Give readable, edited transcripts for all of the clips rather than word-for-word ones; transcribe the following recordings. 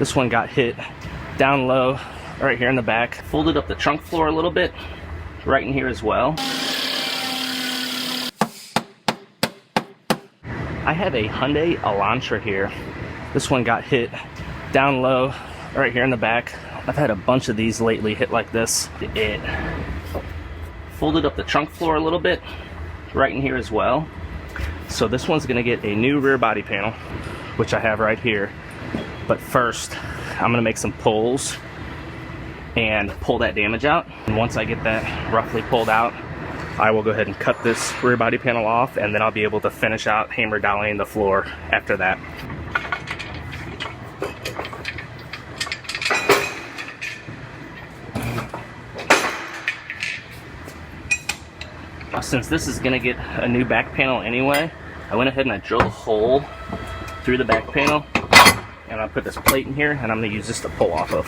This one got hit down low right here in the back. Folded up the trunk floor a little bit, right in here as well. I have a Hyundai Elantra here. This one got hit down low right here in the back. I've had a bunch of these lately hit like this. It folded up the trunk floor a little bit, right in here as well. So this one's gonna get a new rear body panel, which I have right here. But first, I'm gonna make some pulls and pull that damage out. And once I get that roughly pulled out, I will go ahead and cut this rear body panel off, and then I'll be able to finish out hammer doweling the floor after that. Since this is gonna get a new back panel anyway, I went ahead and I drilled a hole through the back panel, and I put this plate in here, and I'm gonna use this to pull off of.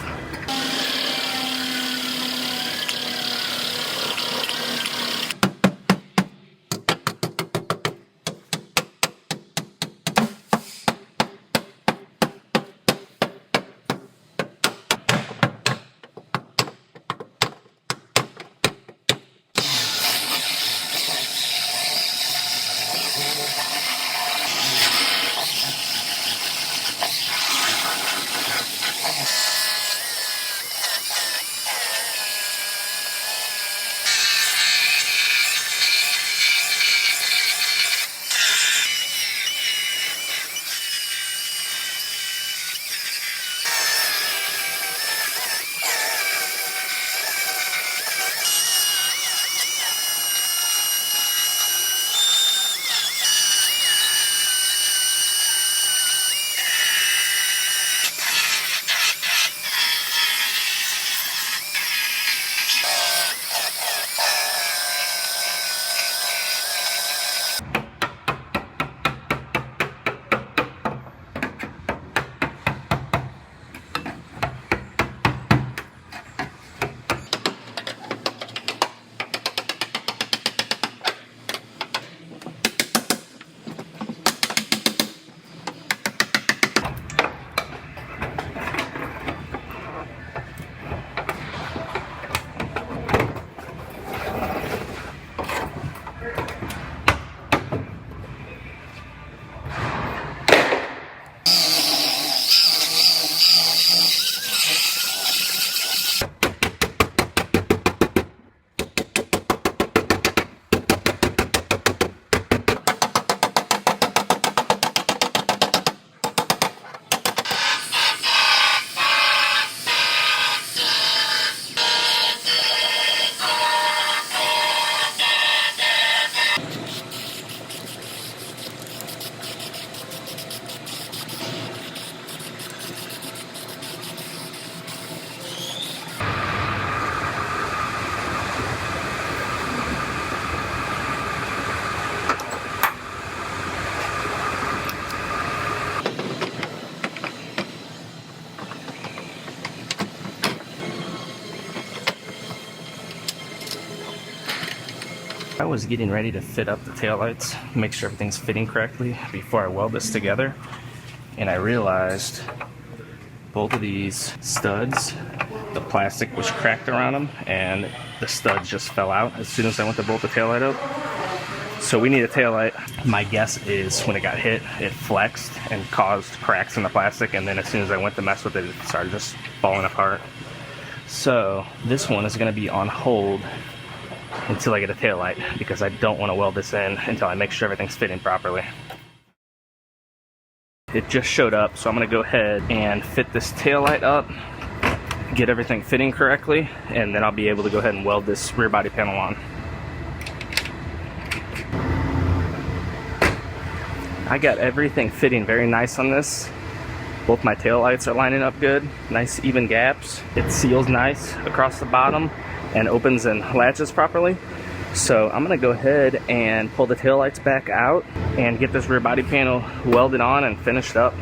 I was getting ready to fit up the taillights, make sure everything's fitting correctly before I weld this together, and I realized both of these studs, the plastic was cracked around them, and the studs just fell out as soon as I went to bolt the taillight up. So we need a taillight. My guess is when it got hit, it flexed and caused cracks in the plastic, and then as soon as I went to mess with it, it started just falling apart. So this one is going to be on hold until I get a taillight, because I don't want to weld this in until I make sure everything's fitting properly. It just showed up, so I'm going to go ahead and fit this taillight up, get everything fitting correctly, and then I'll be able to go ahead and weld this rear body panel on. I got everything fitting very nice on this. Both my taillights are lining up good, nice even gaps. It seals nice across the bottom and opens and latches properly. So I'm gonna go ahead and pull the taillights back out and get this rear body panel welded on and finished up.